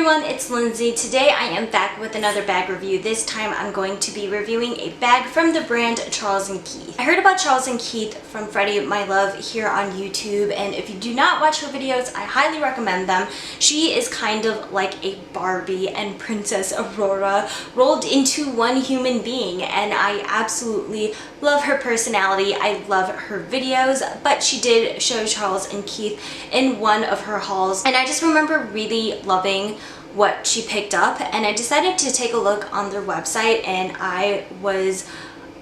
everyone, it's Lindsay. Today I am back with another bag review. This time I'm going to be reviewing a bag from the brand Charles & Keith. I heard about Charles & Keith from Freddie My Love here on YouTube, and if you do not watch her videos, I highly recommend them. She is kind of like a Barbie and Princess Aurora rolled into one human being, and I absolutely love her personality. I love her videos, but she did show Charles & Keith in one of her hauls, and I just remember really loving what she picked up, and I decided to take a look on their website, and I was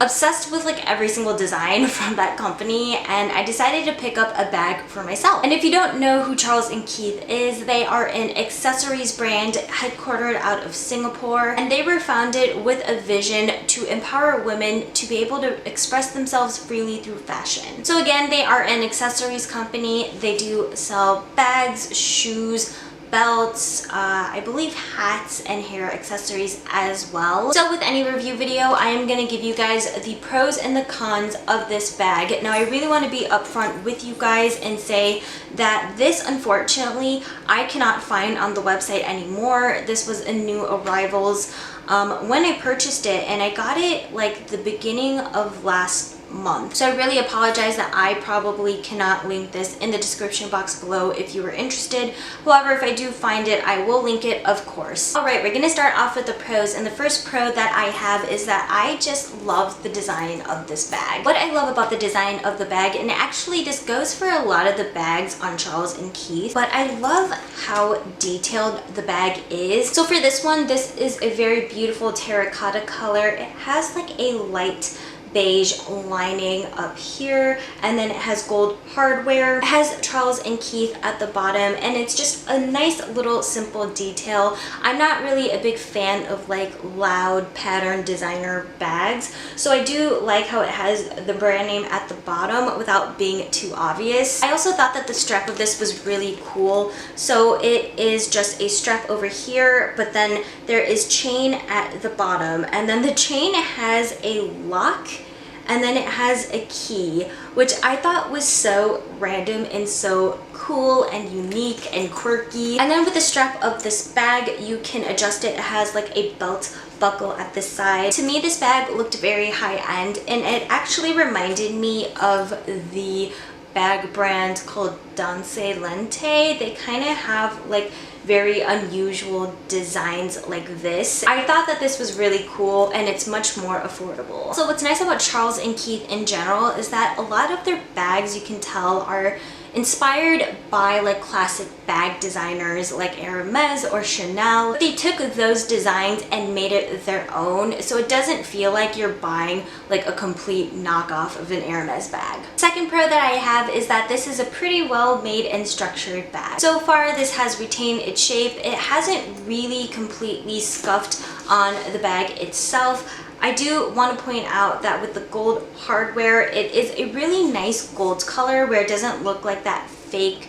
obsessed with like every single design from that company, and I decided to pick up a bag for myself. And if you don't know who Charles & Keith is, they are an accessories brand headquartered out of Singapore, and they were founded with a vision to empower women to be able to express themselves freely through fashion. So again, they are an accessories company. They do sell bags, shoes, belts, I believe hats and hair accessories as well. So with any review video, I am going to give you guys the pros and the cons of this bag. Now I really want to be upfront with you guys and say that this, unfortunately, I cannot find on the website anymore. This was a new arrivals when I purchased it, and I got it like the beginning of last month. So I really apologize that I probably cannot link this in the description box below if you were interested. However, if I do find it, I will link it, of course. Alright, we're going to start off with the pros, and the first pro that I have is that I just love the design of this bag. What I love about the design of the bag, and actually this goes for a lot of the bags on Charles & Keith, but I love how detailed the bag is. So for this one, this is a very beautiful terracotta color. It has like a light beige lining up here, and then it has gold hardware. It has Charles & Keith at the bottom, and it's just a nice little simple detail. I'm not really a big fan of like loud pattern designer bags, so I do like how it has the brand name at the bottom without being too obvious. I also thought that the strap of this was really cool. So it is just a strap over here, but then there is chain at the bottom, and then the chain has a lock, and then it has a key, which I thought was so random and so cool and unique and quirky. And then with the strap of this bag, you can adjust it. It has like a belt buckle at the side. To me, this bag looked very high-end, and it actually reminded me of the bag brand called Danse Lente. They kind of have like very unusual designs like this. I thought that this was really cool, and it's much more affordable. So what's nice about Charles & Keith in general is that a lot of their bags, you can tell, are inspired by like classic bag designers like Hermes or Chanel. But they took those designs and made it their own, so it doesn't feel like you're buying like a complete knockoff of an Hermes bag. Second pro that I have is that this is a pretty well made and structured bag. So far this has retained its shape. It hasn't really completely scuffed on the bag itself. I do want to point out that with the gold hardware, it is a really nice gold color where it doesn't look like that fake,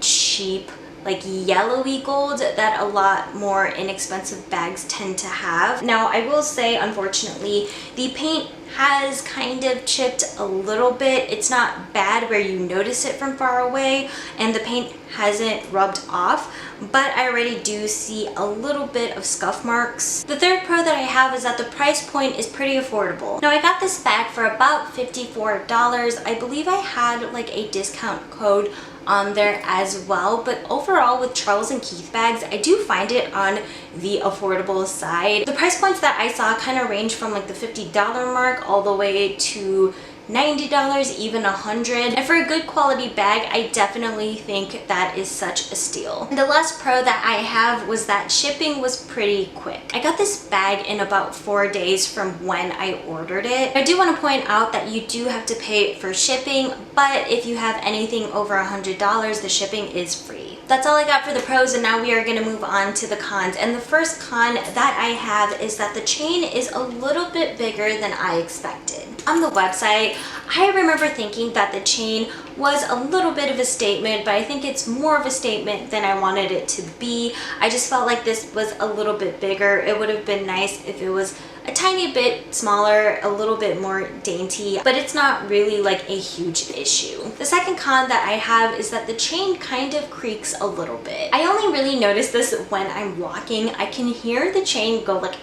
cheap, like yellowy gold that a lot more inexpensive bags tend to have. Now, I will say, unfortunately, the paint has kind of chipped a little bit. It's not bad where you notice it from far away, and the paint hasn't rubbed off, but I already do see a little bit of scuff marks. The third pro that I have is that the price point is pretty affordable. Now, I got this bag for about $54. I believe I had like a discount code on there as well, but overall with Charles & Keith bags, I do find it on the affordable side. The price points that I saw kind of range from like the $50 mark all the way to $90, even $100. And for a good quality bag, I definitely think that is such a steal. And the last pro that I have was that shipping was pretty quick. I got this bag in about 4 days from when I ordered it. I do want to point out that you do have to pay for shipping, but if you have anything over $100, the shipping is free. That's all I got for the pros, and now we are going to move on to the cons. And the first con that I have is that the chain is a little bit bigger than I expected. On the website, I remember thinking that the chain was a little bit of a statement, but I think it's more of a statement than I wanted it to be. I just felt like this was a little bit bigger. It would have been nice if it was a tiny bit smaller, a little bit more dainty, but it's not really like a huge issue. The second con that I have is that the chain kind of creaks a little bit. I only really notice this when I'm walking. I can hear the chain go like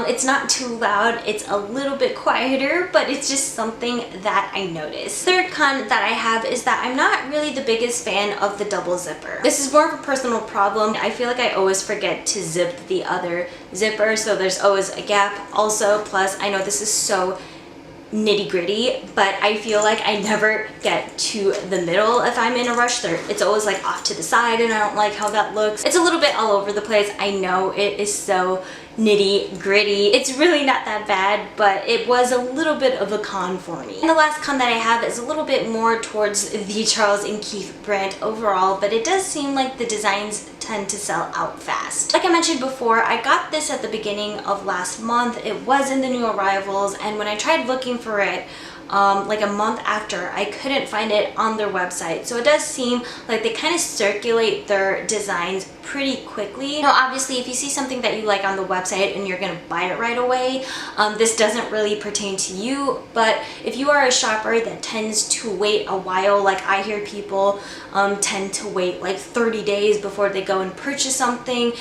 it's not too loud, it's a little bit quieter, but it's just something that I notice. Third con that I have is that I'm not really the biggest fan of the double zipper. This is more of a personal problem. I feel like I always forget to zip the other zipper, so there's always a gap. Also, plus I know this is so nitty gritty, but I feel like I never get to the middle if I'm in a rush. It's always like off to the side, and I don't like how that looks. It's a little bit all over the place. I know it is so nitty gritty. It's really not that bad, but it was a little bit of a con for me. And the last con that I have is a little bit more towards the Charles & Keith brand overall, but it does seem like the designs tend to sell out fast. Like I mentioned before, I got this at the beginning of last month. It was in the new arrivals, and when I tried looking for it like a month after, I couldn't find it on their website. So it does seem like they kind of circulate their designs pretty quickly. Now obviously if you see something that you like on the website and you're gonna buy it right away, this doesn't really pertain to you, but if you are a shopper that tends to wait a while, like I hear people tend to wait like 30 days before they go and purchase something,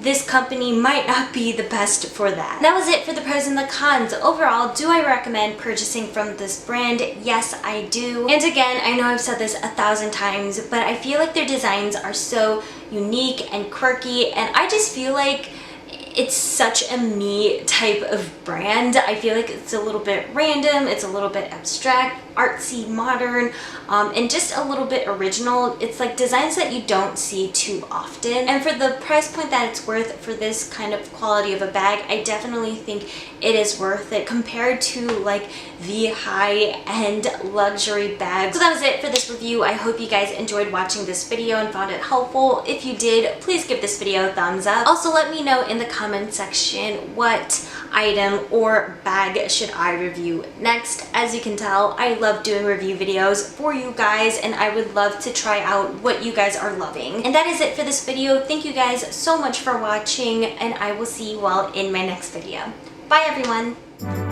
this company might not be the best for that. That was it for the pros and the cons. Overall, do I recommend purchasing from this brand? Yes, I do. And again, I know I've said this 1,000 times, but I feel like their designs are so unique and quirky, and I just feel like it's such a me type of brand. I feel like it's a little bit random, it's a little bit abstract, artsy, modern, and just a little bit original. It's like designs that you don't see too often. And for the price point that it's worth for this kind of quality of a bag, I definitely think it is worth it compared to like the high-end luxury bags. So that was it for this review. I hope you guys enjoyed watching this video and found it helpful. If you did, please give this video a thumbs up. Also, let me know in the comment section what item or bag should I review next. As you can tell, I love doing review videos for you guys, and I would love to try out what you guys are loving. And that is it for this video. Thank you guys so much for watching, and I will see you all in my next video. Bye everyone!